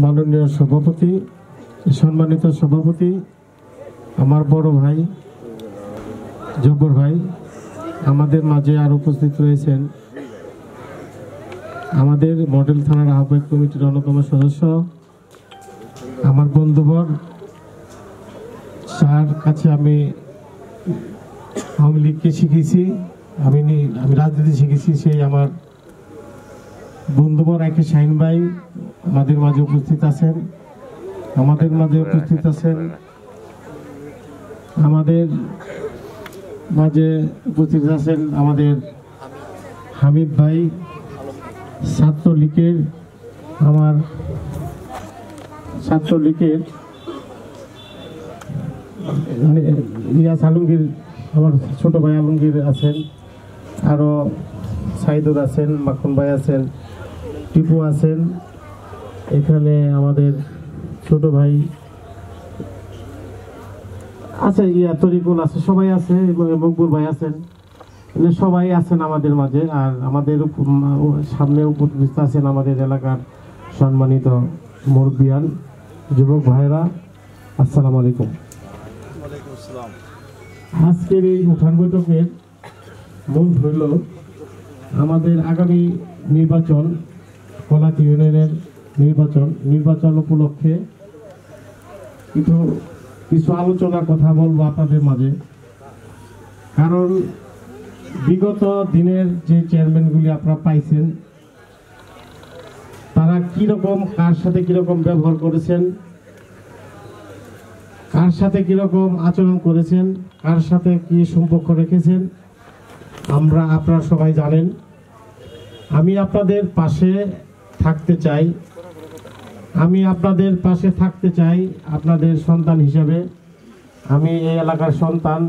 মাননীয় সভাপতি, সম্মানিত সভাপতি, আমার বড় ভাই জব্বর ভাই, আমাদের মাঝে আর উপস্থিত রয়েছেন আমাদের মডেল থানার আহ্বায়ক কমিটির অন্যতম সদস্য, আমার বন্ধুবর, যার কাছে আমি আওয়ামী লীগকে শিখেছি, আমি রাজনীতি শিখেছি, সেই আমার বন্ধুবর একে শাহিন ভাই আমাদের মাঝে উপস্থিত আছেন। আমাদের মাঝে উপস্থিত আছেন আমাদের মাঝে উপস্থিত আছেন আমাদের হামিদ ভাই, ছাত্রলীগের আমার ছাত্রলীগের ইয়াস আলমগীর, আমার ছোট ভাই আলমগীর আছেন, আরও সাইদুর আছেন, মাখন ভাই আছেন, টিপু আছেন, এখানে আমাদের ছোট ভাই আছে, তরিকুল আছে, সবাই আছে, মকবুল ভাই আছেন, সবাই আছেন আমাদের মাঝে। আর আমাদের সামনে উপস্থিত আছেন আমাদের এলাকার সম্মানিত মুরব্বিয়ান যুবক ভাইরা, আসসালামু আলাইকুম। আজকের এই উঠান বৈঠকের মূল হইল আমাদের আগামী নির্বাচন, কলাতি ইউনিয়নের নির্বাচন উপলক্ষে কিছু আলোচনার কথা বলবো আপনাদের মাঝে। কারণ বিগত দিনের যে চেয়ারম্যানগুলি আপনারা পাইছেন, তারা কিরকম, কার সাথে কিরকম ব্যবহার করেছেন, কার সাথে কিরকম আচরণ করেছেন, কার সাথে কি সম্পর্ক রেখেছেন, আপনারা সবাই জানেন। আমি আপনাদের পাশে থাকতে চাই, আপনাদের সন্তান হিসাবে। আমি এই এলাকার সন্তান,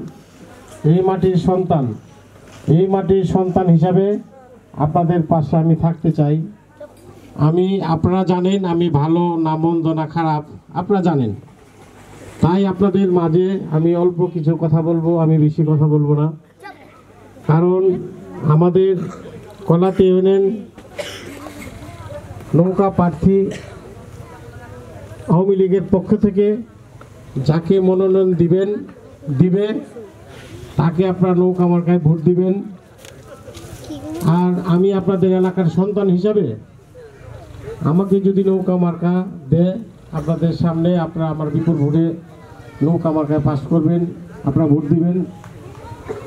এই মাটির সন্তান হিসাবে আপনাদের পাশে আমি থাকতে চাই। আপনারা জানেন আমি ভালো না মন্দ না খারাপ, আপনারা জানেন। তাই আপনাদের মাঝে আমি অল্প কিছু কথা বলবো, আমি বেশি কথা বলবো না। কারণ আমাদের কলাতি ইউনিয়ন নৌকা প্রার্থী আওয়ামী লীগের পক্ষ থেকে যাকে মনোনয়ন দিবে তাকে আপনারা নৌকা মার্কায় ভোট দিবেন। আর আমি আপনাদের এলাকার সন্তান হিসাবে আমাকে যদি নৌকা মার্কা দেয়, আপনাদের সামনে আপনারা আমার বিপুল ভোটে নৌকা মার্কায় পাস করবেন, আপনারা ভোট দিবেন।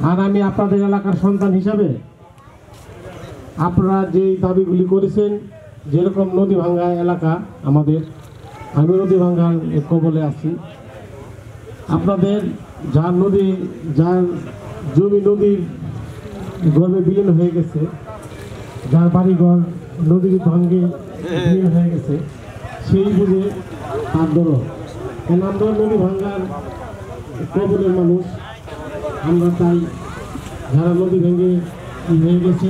আর আমি আপনাদের এলাকার সন্তান হিসাবে আপনারা যেই দাবিগুলি করেছেন, যেরকম নদী ভাঙ্গা এলাকা আমাদের, আমি নদী ভাঙ্গার কবলে আছি। আপনাদের যার জমি নদীর গর্ভে বিলীন হয়ে গেছে, যার বাড়িঘর নদীর ভাঙ্গে বিলীন হয়ে গেছে, সেই বুঝে তার দরদ। কেন আমরা নদী ভাঙ্গার কবলের মানুষ, আমরা তাই যারা নদী ভেঙে হয়ে গেছে,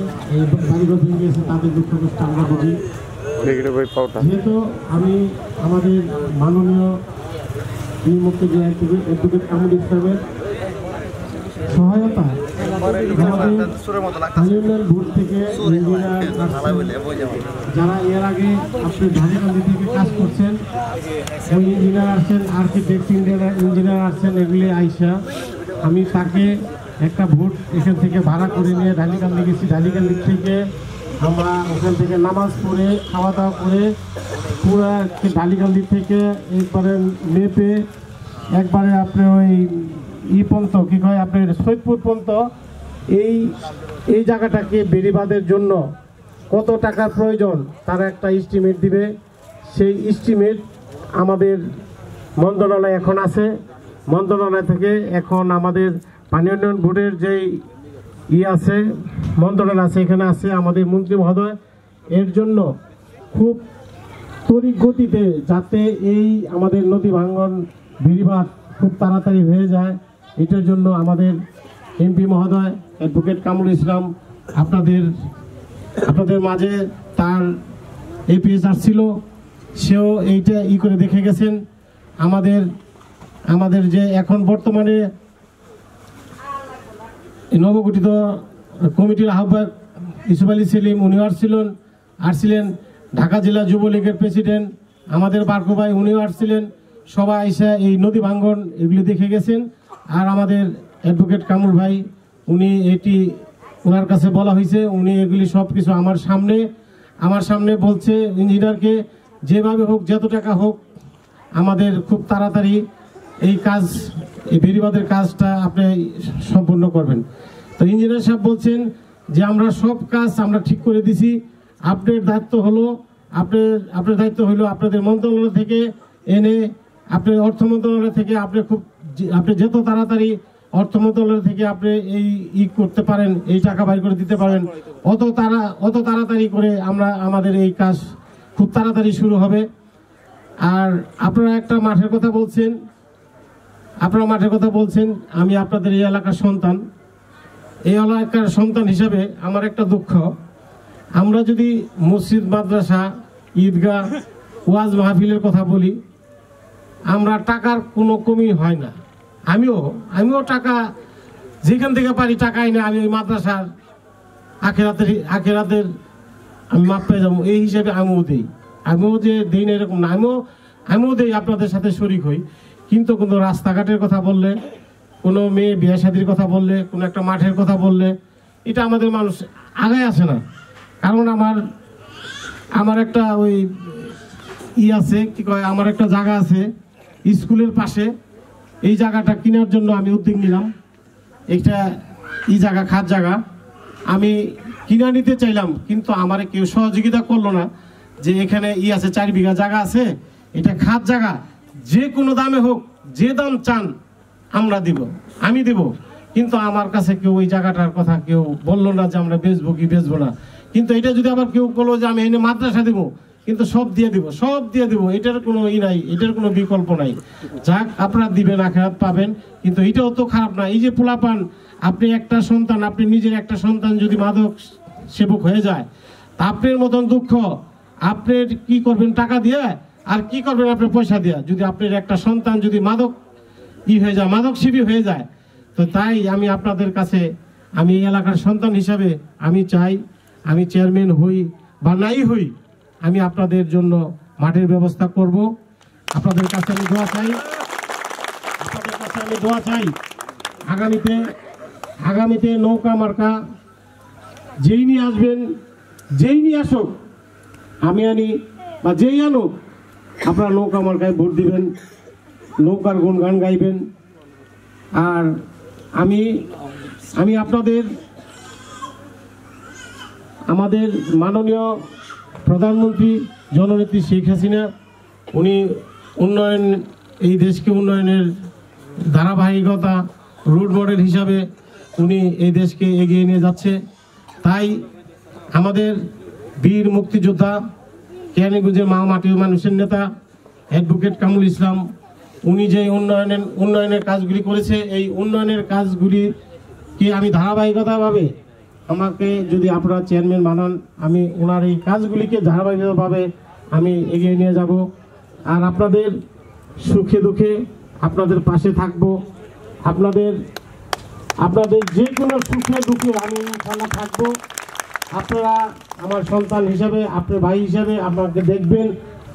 বাড়িঘর ভেঙে গেছে, তাদের দুঃখ কষ্ট আমরা বুঝি। যেহেতু আমি আমাদের মাননীয় অ্যাডভোকেট কামরুল ইসলামের সহায়তা ভোট থেকে যারা এর আগে আপনি ধানেকান্দি থেকে কাজ করছেন, ওই ইঞ্জিনিয়ার আসছেন, আর্কিটেক্ট ইঞ্জিনিয়ার আসছেন, এগুলি আইসা আমি তাকে একটা ভোট এখান থেকে ভাড়া করে নিয়ে ঢালিকান্দি গেছি। ঢালিকান্দি থেকে আমরা ওখান থেকে নামাজ পড়ে খাওয়া দাওয়া করে পুরা ঢালিকান্দি থেকে একবারে মেপে একবারে আপনি ওই পর্যন্ত কী কয় আপনার সৈয়দপুর পর্যন্ত এই জায়গাটাকে বেড়িবাঁধের জন্য কত টাকার প্রয়োজন তারা একটা এস্টিমেট দিবে। সেই এস্টিমেট আমাদের মন্ত্রণালয় এখন আছে, মন্ত্রণালয় থেকে এখন আমাদের পানি উন্নয়ন বোর্ডের যেই আছে মন্ত্রণালয় আছে, এখানে আছে আমাদের মন্ত্রী মহোদয়। এর জন্য খুব তড়িৎ গতিতে যাতে এই আমাদের নদী ভাঙ্গন বেড়িবাঁধ খুব তাড়াতাড়ি হয়ে যায়, এটার জন্য আমাদের এমপি মহোদয় অ্যাডভোকেট কামরুল ইসলাম আপনাদের মাঝে তার এপিএস আসছিল, সেও এইটা করে দেখে গেছেন। আমাদের যে এখন বর্তমানে নবগঠিত কমিটির আহ্বায়ক ইউসুফ আলী সেলিম, উনি আসছিলেন ঢাকা জেলা যুবলীগের প্রেসিডেন্ট আমাদের বারকু ভাই উনিও আসছিলেন, সবাই এসে এই নদী ভাঙ্গন এগুলি দেখে গেছেন। আর আমাদের অ্যাডভোকেট কামরুল ভাই উনি এটি ওনার কাছে বলা হয়েছে, উনি এগুলি সব কিছু আমার সামনে বলছে ইঞ্জিনিয়ারকে যেভাবে হোক যত টাকা হোক আমাদের খুব তাড়াতাড়ি এই কাজ, এই বেড়িবাঁধের কাজটা আপনি সম্পূর্ণ করবেন। তো ইঞ্জিনিয়ার সাহেব বলছেন যে আমরা সব কাজ আমরা ঠিক করে দিছি, আপনার দায়িত্ব হলো আপনার দায়িত্ব হলো আপনাদের মন্ত্রণালয় থেকে এনে, আপনার অর্থ মন্ত্রণালয় থেকে আপনি যত তাড়াতাড়ি অর্থ মন্ত্রণালয় থেকে আপনি এই করতে পারেন, এই টাকা বাইর করে দিতে পারেন, অত তাড়াতাড়ি করে আমাদের এই কাজ খুব তাড়াতাড়ি শুরু হবে। আর আপনারা একটা মাঠের কথা বলছেন, আমি আপনাদের এই এলাকার সন্তান হিসাবে আমার একটা দুঃখ, আমরা যদি মসজিদ, মাদ্রাসা, ঈদগাহ, ওয়াজ মাহফিলের কথা বলি, আমরা টাকার কোনো কমি হয় না। আমিও টাকা যেখান থেকে পারি টাকা এনে আমি ওই মাদ্রাসার আখেরাতের আমি মাপ পেয়ে যাবো এই হিসাবে আমিও যে দিই না এরকম না, আমিও দেই, আপনাদের সাথে শরিক হই। কিন্তু কোনো রাস্তাঘাটের কথা বললে, কোনো মেয়ে বিয়ে শাদীর কথা বললে, কোনো একটা মাঠের কথা বললে, এটা আমাদের মানুষ আগায় আসে না। কারণ আমার একটা ওই আছে, কি কয়, আমার একটা জায়গা আছে স্কুলের পাশে, এই জায়গাটা কেনার জন্য আমি উদ্যোগ নিলাম। একটা জায়গা, খাত জায়গা আমি কিনা নিতে চাইলাম, কিন্তু আমার কেউ সহযোগিতা করলো না। যে এখানে আছে 4 বিঘা জায়গা আছে, এটা খাত জায়গা, যে কোনো দামে হোক, যে দাম চান আমি দিব। কিন্তু আমার কাছে কেউ ওই জায়গাটার কথা কেউ বললো না যে আমরা বেচবো কি বেচবো না। কিন্তু এটা যদি আবার কেউ বললো যে আমি এনে মাদ্রাসা দিব, কিন্তু সব দিয়ে দিব, এটার কোনো নাই, এটার কোনো বিকল্প নাই। যাক, আপনারা দিবেন, আখিরাত পাবেন। কিন্তু এটাও তো খারাপ না। এই যে পোলাপান, আপনি একটা সন্তান, আপনি নিজের একটা সন্তান যদি মাদক সেবক হয়ে যায়, তা আপনার মতন দুঃখ আপনি কি করবেন টাকা দিয়ে, আর কি করবেন আপনি পয়সা দিয়ে, যদি আপনার একটা সন্তান যদি মাদক সেবী হয়ে যায়। তো তাই আমি আপনাদের কাছে, আমি এই এলাকার সন্তান হিসাবে আমি চাই, আমি চেয়ারম্যান হই বা নাই হই, আমি আপনাদের জন্য মাঠের ব্যবস্থা করব। আপনাদের কাছে আমি দোয়া চাই, আগামীতে নৌকা মার্কা যেই নিয়ে আসবেন, যেই নিয়ে আসুক, আমি আনি বা যেই আনুক, আপনারা নৌকা মার্কায় ভোট দিবেন, নৌকার গুণগান গাইবেন। আর আমি আমাদের মাননীয় প্রধানমন্ত্রী জননেত্রী শেখ হাসিনা, উনি এই দেশকে উন্নয়নের ধারাবাহিকতা রোল মডেল হিসাবে উনি এই দেশকে এগিয়ে নিয়ে যাচ্ছে। তাই আমাদের বীর মুক্তিযোদ্ধা, কেরানীগঞ্জের মাটির মানুষের নেতা অ্যাডভোকেট কামরুল ইসলাম, উনি যে উন্নয়নের কাজগুলি করেছে, এই উন্নয়নের কাজগুলি কি আমি ধারাবাহিকতাভাবে, আমাকে যদি আপনারা চেয়ারম্যান বানান, আমি ওনার এই কাজগুলিকে ধারাবাহিকভাবে আমি এগিয়ে নিয়ে যাব। আর আপনাদের সুখে দুঃখে আপনাদের পাশে থাকব। আপনাদের যে কোনো সুখে দুঃখে আমি ইনশাআল্লাহ থাকবো। আপনারা আমার সন্তান হিসাবে, আপনার ভাই হিসাবে আপনাকে দেখবেন,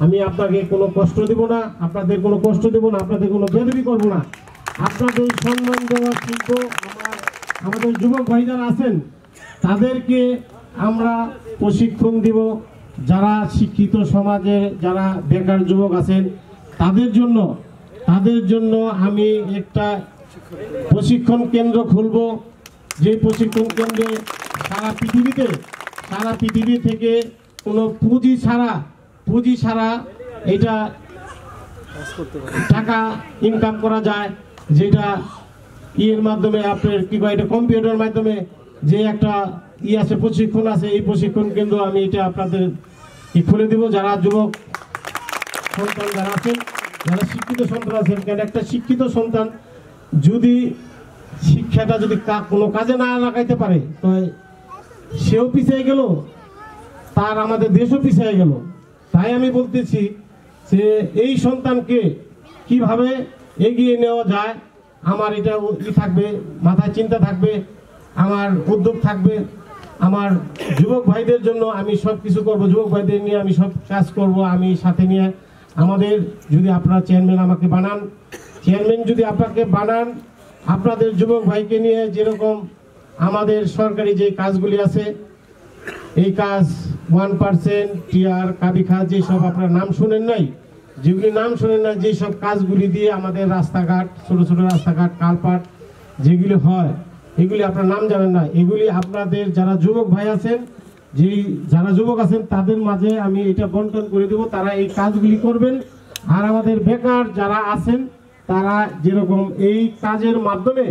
আমি আপনাকে কোনো কষ্ট দেব না, আপনাদের কোনো কষ্ট দেব না, আপনাদের কোনো বেদবি করবো না। আপনাদের সম্মান দেওয়া শিখবো। আমাদের যুবক ভাই যারা আছেন তাদেরকে আমরা প্রশিক্ষণ দিব। যারা শিক্ষিত সমাজে যারা বেকার যুবক আছেন তাদের জন্য আমি একটা প্রশিক্ষণ কেন্দ্র খুলব। যে প্রশিক্ষণ কেন্দ্রে সারা পৃথিবী থেকে কোনো পুঁজি ছাড়া এটা টাকা ইনকাম করা যায়, যেটা এর মাধ্যমে আপনার কি কয়, এটা কম্পিউটার মাধ্যমে যে একটা আছে, প্রশিক্ষণ আছে। এই প্রশিক্ষণ কেন্দ্র আমি এটা আপনাদের খুলে দিব। যারা যুবক সন্তান যারা আছেন, যারা শিক্ষিত সন্তান আছেন, কেন একটা শিক্ষিত সন্তান যদি শিক্ষাটা যদি কোনো কাজে না লাগাইতে পারে, তো সেও পিছিয়ে গেল, তার আমাদের দেশও পিছিয়ে গেল। তাই আমি বলতেছি যে এই সন্তানকে কিভাবে এগিয়ে নেওয়া যায়, আমার এটা থাকবে, মাথায় চিন্তা থাকবে, আমার উদ্যোগ থাকবে। আমার যুবক ভাইদের জন্য আমি সব কিছু করবো, যুবক ভাইদের নিয়ে আমি সব কাজ করব। আমি সাথে নিয়ে আমাদের যদি আপনারা চেয়ারম্যান আমাকে বানান, চেয়ারম্যান যদি আপনাকে বানান, আপনাদের যুবক ভাইকে নিয়ে যেরকম আমাদের সরকারি যে কাজগুলি আছে, এই কাজ 1% টিআর কাবিখা যেসব আপনারা নাম শুনেন নাই, যেগুলি নাম শুনেন না, যেসব কাজগুলি দিয়ে আমাদের রাস্তাঘাট, ছোট ছোট রাস্তাঘাট, কালপাট যেগুলি হয়, এগুলি আপনার নাম জানেন না। এগুলি আপনাদের যারা যুবক ভাই আছেন, যারা যুবক আছেন তাদের মাঝে আমি এটা বন্টন করে দেব, তারা এই কাজগুলি করবেন। আর আমাদের বেকার যারা আছেন তারা যেরকম এই কাজের মাধ্যমে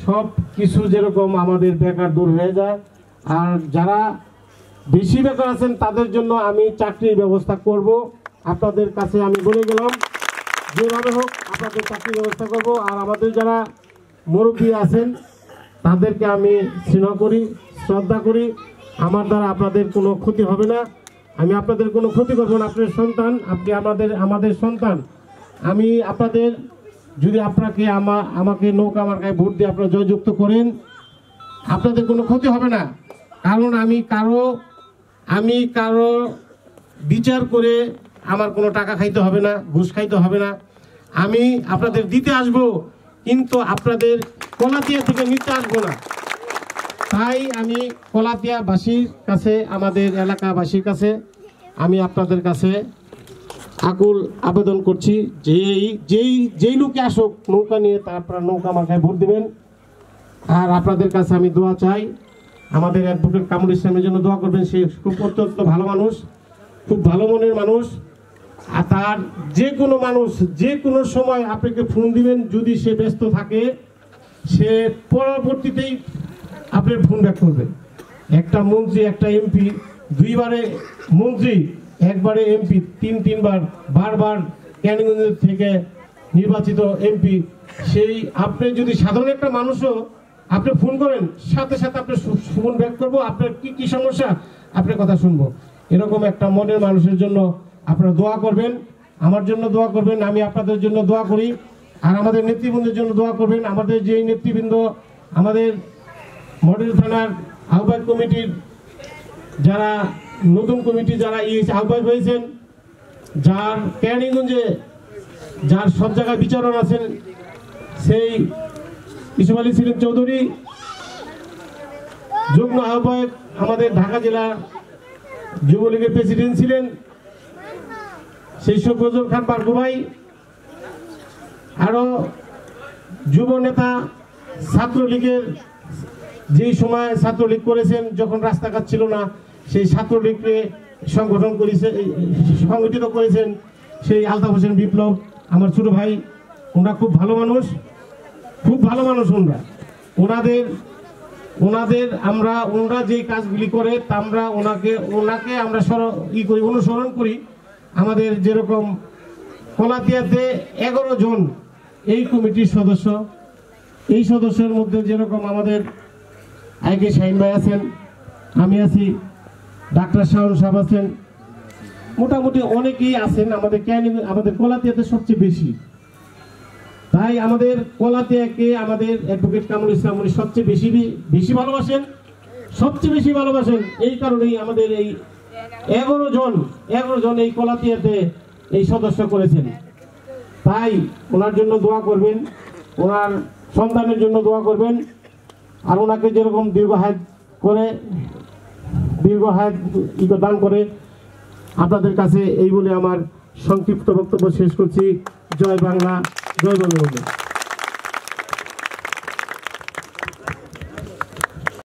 সব কিছু যেরকম আমাদের বেকার দূর হয়ে যায়, আর যারা বেশি বেকার আছেন তাদের জন্য আমি চাকরির ব্যবস্থা করব। আপনাদের কাছে আমি বলে গেলাম, যেভাবে হোক আপনাদের চাকরির ব্যবস্থা করব। আর আমাদের যারা মুরব্বী আছেন তাদেরকে আমি স্নেহ করি, শ্রদ্ধা করি। আমার দ্বারা আপনাদের কোনো ক্ষতি হবে না, আমি আপনাদের কোনো ক্ষতি করবো না। আপনার সন্তান, আপনি আমাদের সন্তান। আমি আপনাদের যদি আমাকে নৌকা মার্কায় ভোট দিয়ে আপনারা জয়যুক্ত করেন, আপনাদের কোনো ক্ষতি হবে না। কারণ আমি কারো বিচার করে আমার কোনো টাকা খাইতে হবে না, ঘুষ খাইতে হবে না। আমি আপনাদের দিতে আসব, কিন্তু আপনাদের কলাতিয়া থেকে নিতে আসবো না। তাই আমি কলাতিয়াবাসীর কাছে, আমাদের এলাকাবাসীর কাছে আমি আপনাদের কাছে আকুল আবেদন করছি, যেই লোকে আসুক নৌকা নিয়ে, তারপর নৌকা মার্কায় ভোট দিবেন। আর আপনাদের কাছে আমি দোয়া চাই, আমাদের অ্যাডভোকেট কামরুল ইসলামের জন্য দোয়া করবেন। সে খুব অত্যন্ত ভালো মানুষ, খুব ভালো মনের মানুষ। আর তার যে কোনো মানুষ যে কোনো সময় আপনাকে ফোন দিবেন, যদি সে ব্যস্ত থাকে সে পরবর্তীতেই আপনার ফোন ব্যাক করবে। একটা মন্ত্রী, একটা এমপি, দুইবারে মন্ত্রী, একবারে এমপি, তিনবার বারবার ক্যানিগঞ্জ থেকে নির্বাচিত এমপি, সেই আপনি যদি সাধারণ একটা মানুষও আপনি ফোন করেন, সাথে সাথে আপনি ফোন ব্যাক করবো, আপনার কি সমস্যা আপনার কথা শুনবো। এরকম একটা মনের মানুষের জন্য আপনারা দোয়া করবেন, আমার জন্য দোয়া করবেন, আমি আপনাদের জন্য দোয়া করি। আর আমাদের নেতৃবৃন্দের জন্য দোয়া করবেন। আমাদের যে নেতৃবৃন্দ, আমাদের মডেল থানার আহ্বায়ক কমিটির যারা নতুন কমিটি যারা আহ্বায়ক হয়েছেন, যার ক্যানিগঞ্জে যার সব জায়গায় বিচারণ আছেন, সেই ইসুফ আলী সেলিম চৌধুরী, যুগ্ম আহ্বায়ক আমাদের ঢাকা জেলা যুবলীগের প্রেসিডেন্ট ছিলেন সেই সফজল খান বারগু ভাই, আরো যুব নেতা, ছাত্রলীগের যেই সময় ছাত্রলীগ করেছেন, যখন রাস্তাঘাট ছিল না, সেই ছাত্রলীগকে সংগঠিত করেছেন সেই আলতাফ হোসেন বিপ্লব, আমার ছোট ভাই। ওনারা খুব ভালো মানুষ, খুব ভালো মানুষ। ওনারা যে কাজগুলি করে আমরা ওনাকে আমরা অনুসরণ করি। আমাদের যেরকম কলাতিয়াতে 11 জন এই কমিটির সদস্য, এই সদস্যের মধ্যে যেরকম আমাদের আইকে শাহিন ভাই আছেন, আমি আছি, ডাক্তার শাহন সাহেব আছেন, মোটামুটি অনেকেই আছেন। আমাদের কলাতিয়াতে সবচেয়ে বেশি, তাই আমাদের কলাতিয়াকে আমাদের অ্যাডভোকেট কামরুল ইসলাম উনি সবচেয়ে বেশি ভালোবাসেন, সবচেয়ে বেশি ভালোবাসেন। এই কারণেই আমাদের এই 11 জন এই কলাতিয়াতে এই সদস্য করেছেন। তাই ওনার জন্য দোয়া করবেন, ওনার সন্তানের জন্য দোয়া করবেন। আর ওনাকে যেরকম দীর্ঘায়ু দান করে আপনাদের কাছে এই বলে আমার সংক্ষিপ্ত বক্তব্য শেষ করছি। জয় বাংলা, জয় বঙ্গবন্ধু।